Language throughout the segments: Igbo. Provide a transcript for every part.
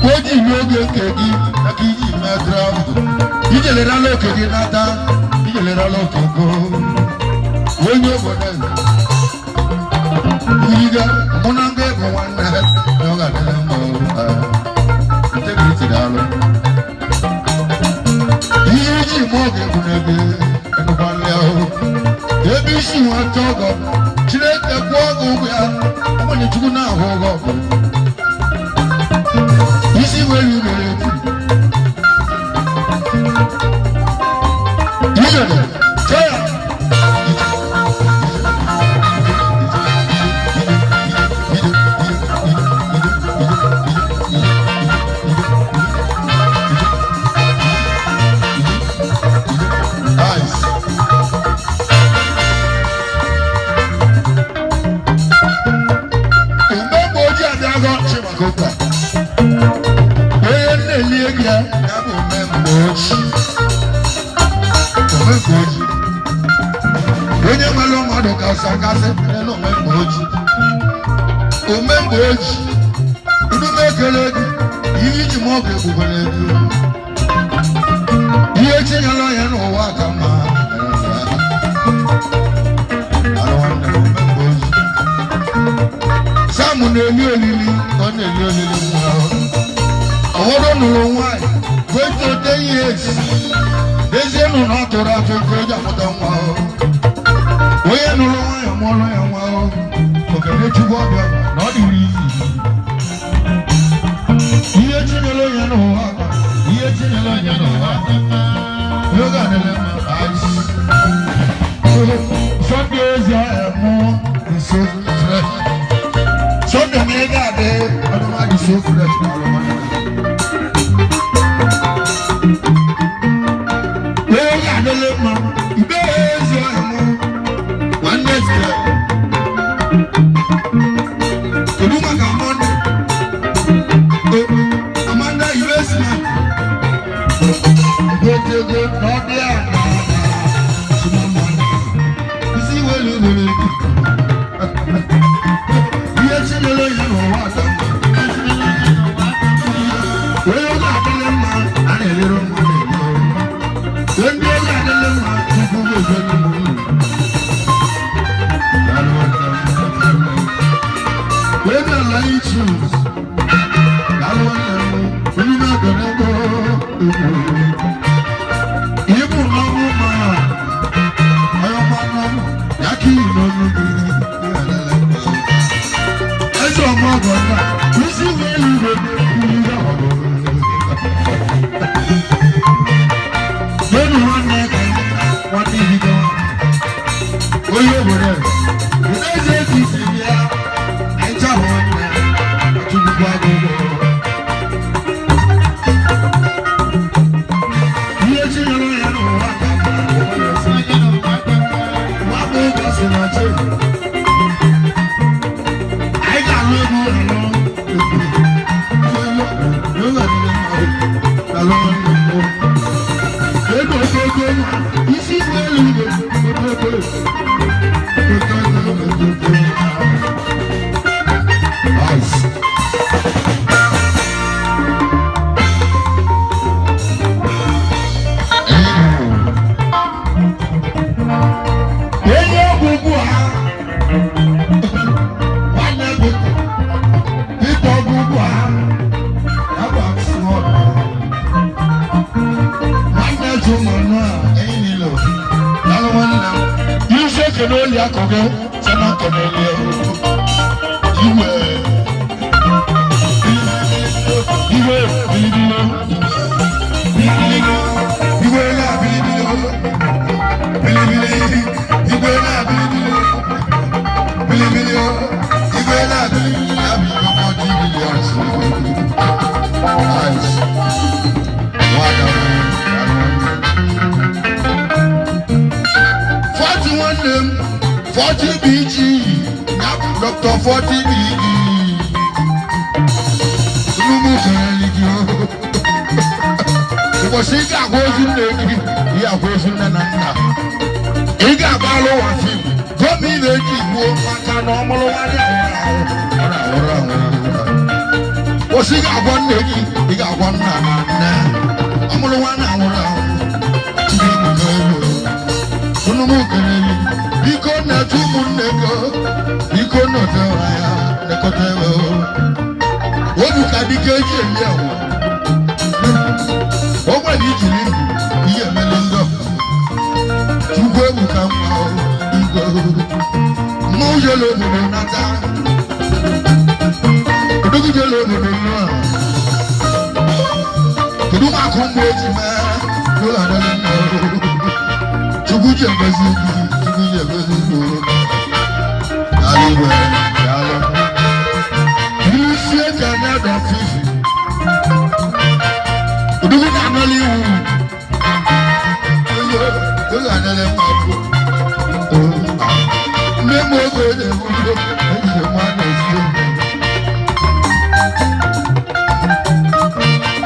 Oji loge kegi na kiji metra. Ijelera lo kegi nata. Ijelera lo kego. Wonyo bonen. Iga monange mwana. Yoga demo. Integrity dalo. Iji moge kunege. Eno baleo. Ebishi watogo. Chileke kwago ya. Omani chukuna hogo. Isi welu welu. Ijole. Taya. Sakase no memboji o memboji inu mekele yiji mo ke bubele iye chinyalo ya no wa kama arawanda memboji samu no emi olili on emi olili mu awodo no nwa go to 10 years deze no na tora to go ja moto nwa oye no lo ya mo lo ya wa o ke le tu bo no di ri iye ti lo ya no wa iye ti lo ya no wa yo ga ne le ma ice so days ya mo so fresh so de me ga de o ma di so fresh na lo ma yo ga ne le ma days ya mo Amanda, you listen. Go to the Nordia. You see where you live. Yes, you know what. Well, I'm not a man and a little money. When you're not a little man, you go with the moon. When the light shoes, I want them. We're not gonna go. Even no woman, I am a Yaki, no, that's all my God. This is really good. When you run that, what did you do? Oh, you're there. There's a piece in here. Dr. 40 BE. Because he got goes in the he goes in the Nana. He got Ballo of him. Come in the normal one. Osi ga agwa nne gị, ị ga agwa nna na amụrụ nwa na anwụrụ anwụ. Unu m kelere biko na-etu ụmụnne gị biko nọtewa ya lekọta ebe obu ka dike eji eli enwe o nwere ijiri ndụ ihe emele ndụ Chukwu ebu ka mma igwe mmụọ jele obodo nata odogwu jele obodo nnọọ kedu maka ụmụ eji mee n'ụlọ adịghị nnọọ Chukwu ji emezi gị Chukwu ji emezi gị Aliwe yalo Ilu sie ka na da fifi Odogwu na anọli iwu Oyo anọli mmabu Mmemme ogo ede mmudo Ejije mwana esi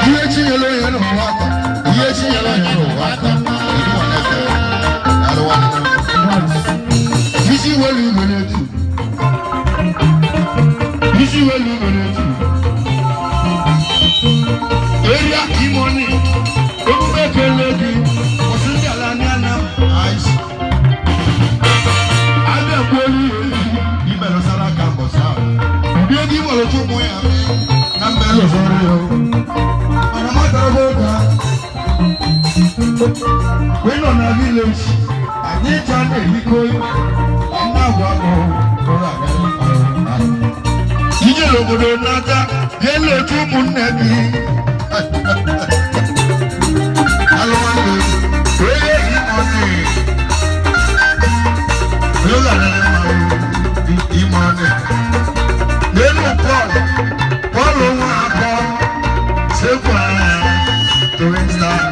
Ihe chinyelo ihe n'ụwa aka Ihe chinyelo ihe n'ụwa aka Isi welu igwere etu Isi welu igwere etu Area imoni Omume kele gị Osindi ala ni anam Aisi Abe kweli Ibelo sara kambo saa Ubi egi mwalo chumu ya Nambelo sori yo Manamata boga Weno na village Anita ne likoi Ije lobodo nata Yelo tumu negi Alwande Weye imone Yoga nene maru Imone Yelo Paul Paul onwa Paul Sekwa Doing star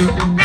you.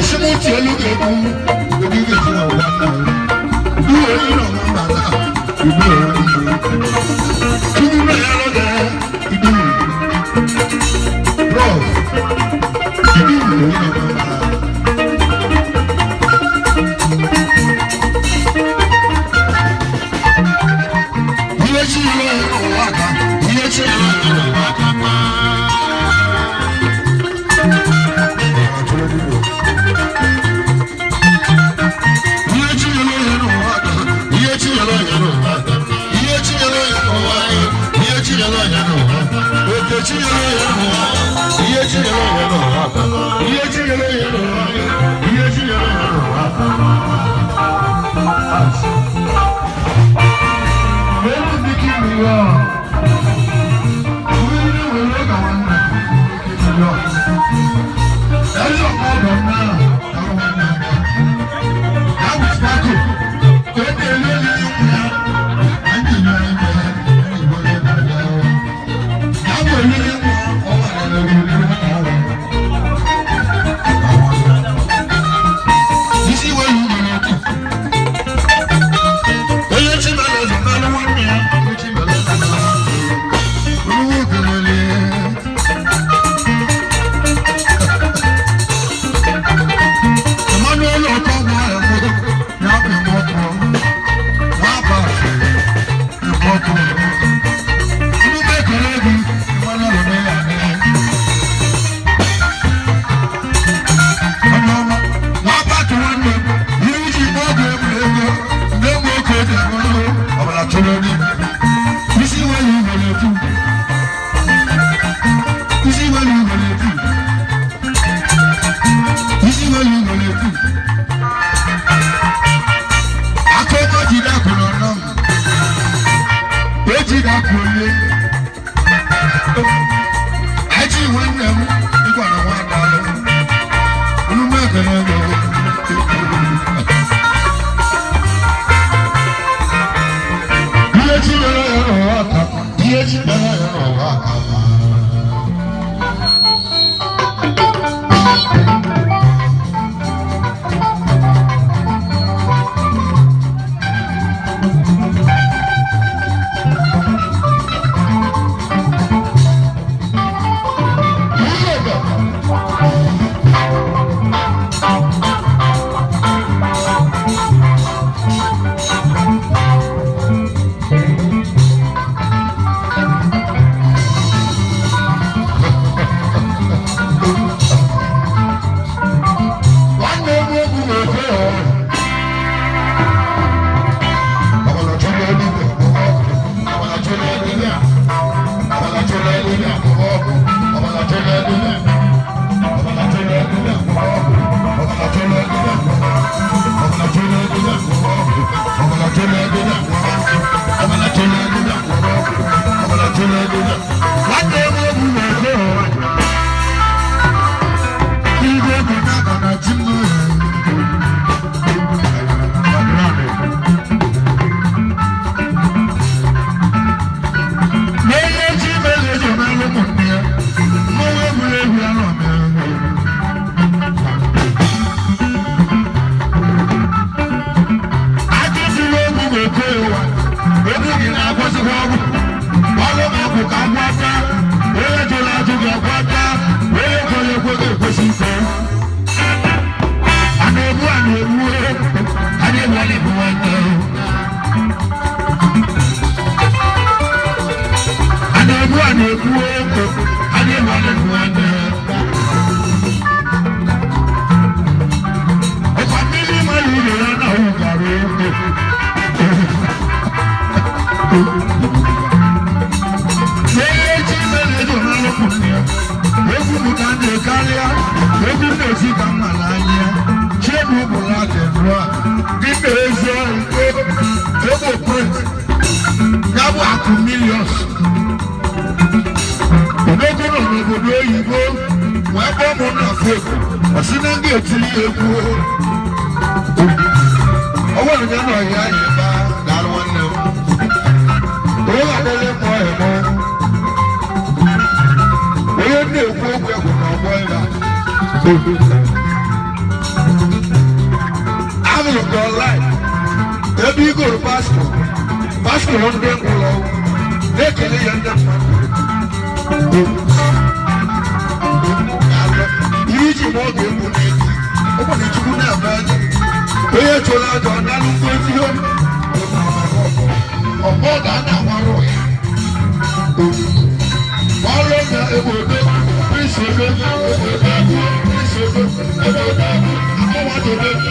Isimuti elugebu, odige ti wa wa na. Duwe ino mama na, ibu ero. Tumu na yalo de, ibu. Bro, ibu ino mama na. Iye chi ilo ero waka, iye chi ilo ero waka pa. Afro go live. Ebi go Basco. Basco on them below. They can hear them. Easy more than one. Open the tuna bed. We are to land on that with you. Or more than a one. Follow the evolution. Please, I want to make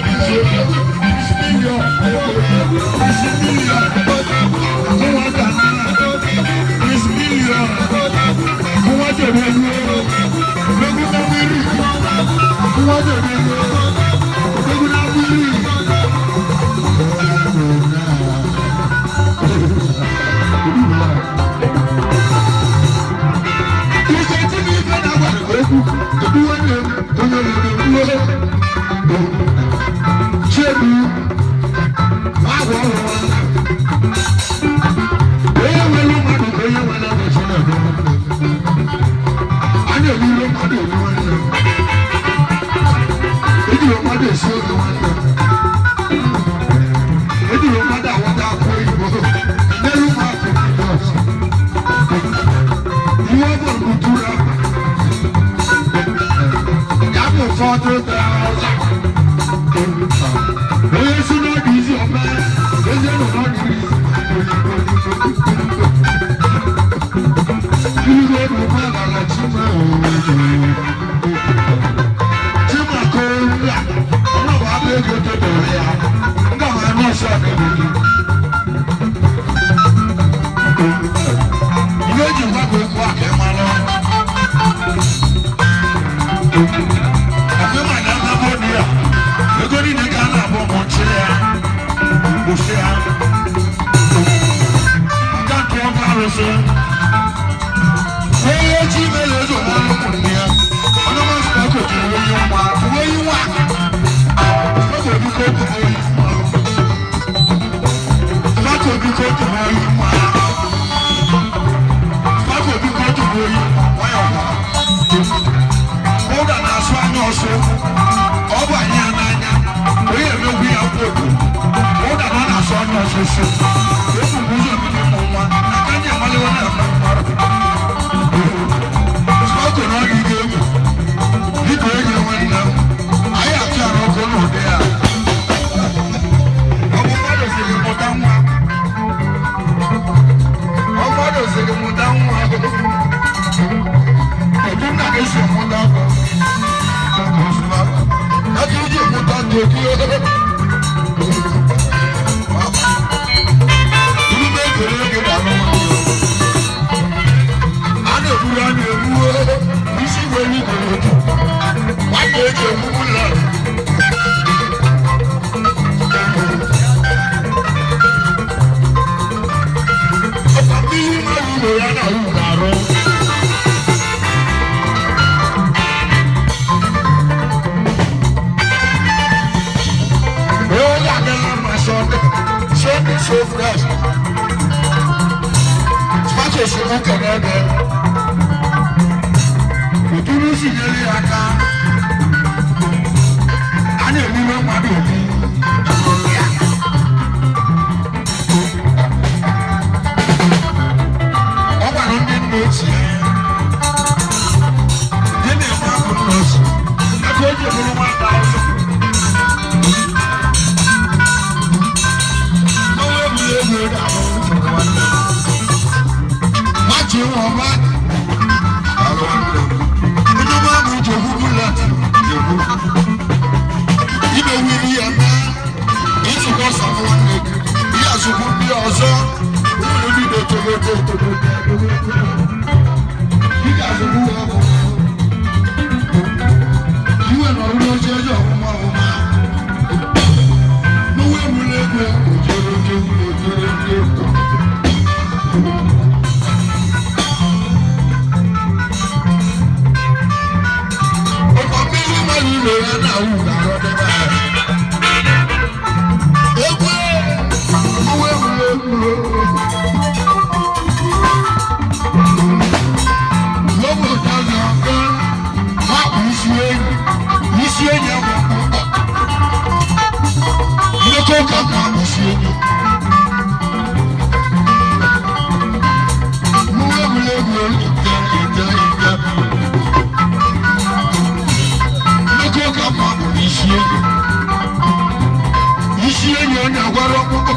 Ishi enyi onye agwara ọkpụkpọ.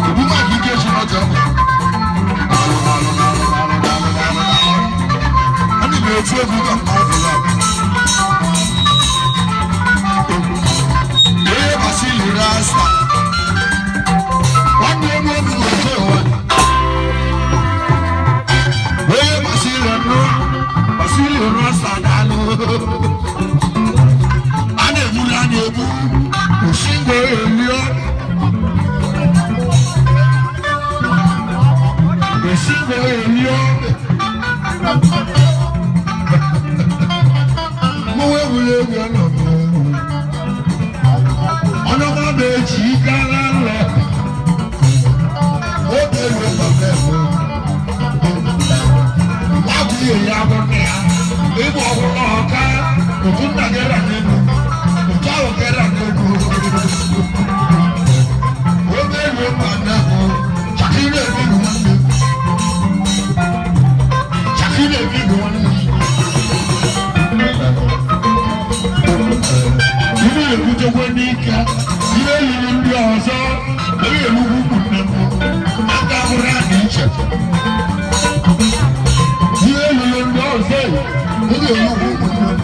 Ibu maka ike chi n'ọjọọ. Ani m etu egwu ka mma ọbụla. Onye Basili Rasta. Nwanne m obi oke ụwa. Onye Basili Rasta daalụ. A na-ebu Oshingo Elio. Oshingo Elio. Mo wule gano. Ono ma be chi kala lo. O de lo ma be mo. Wa bi ya bo ne a. E bo wo ka. O tun na gera ne. O ta o gera ne. O be lo ma na mo. Chakire bi mo. Chakire bi mo. Ibe ekute kwa nika, ibe yiri ndị ọzọ, ebe elugu kwunne m, aka bụrụ a na-eche. Ibe yiri ndị ọzọ, ebe elugu kwunne m.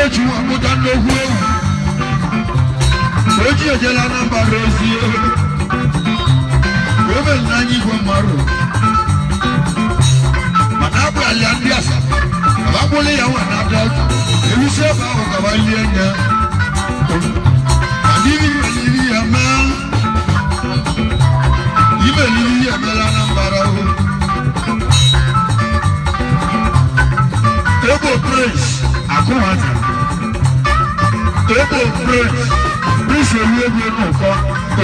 Oji wa muda no hu. Oji ejela namba rozi. Obe nanyi kwa maru. Manabu aliambiasa. Ababole ya wana datu. Emise ba ukabali enya. Adiri ya ma. Ibe lili ya mela namba rahu. Ebo praise. Akuhata. Ebo praise. Praise you ebi no ko.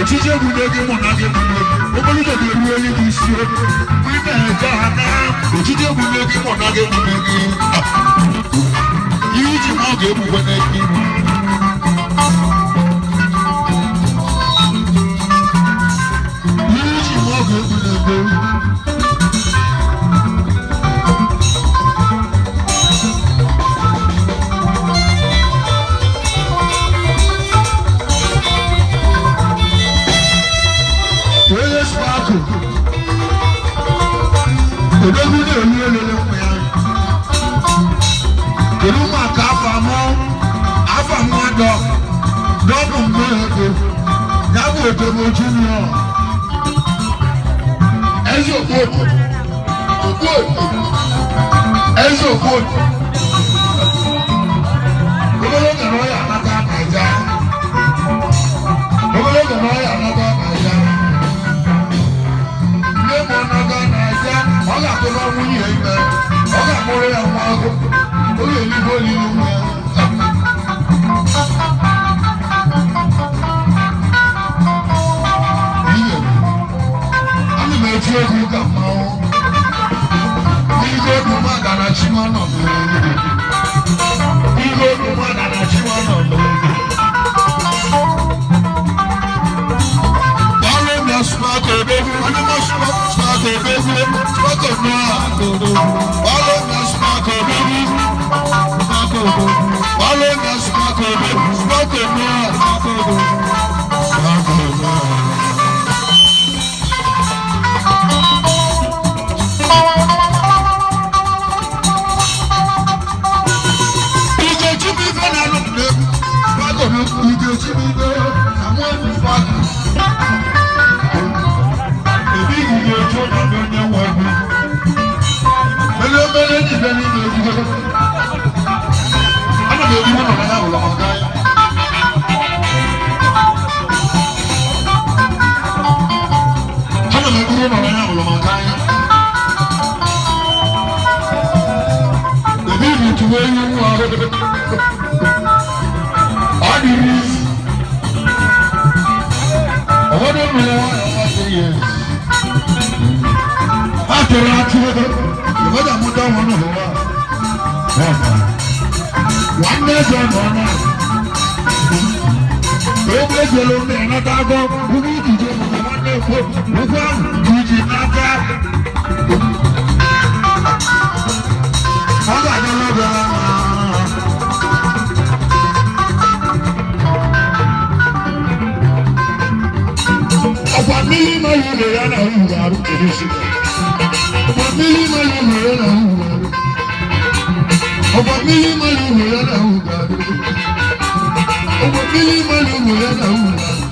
Ochije gudegi mo na ge gudegi. Obolude de ru eli di si o. Ina eja hana. Ochije gudegi mo na ge gudegi. Yiji mo ge bu wona ki. Yiji mo ge gudegi.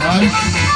Nice.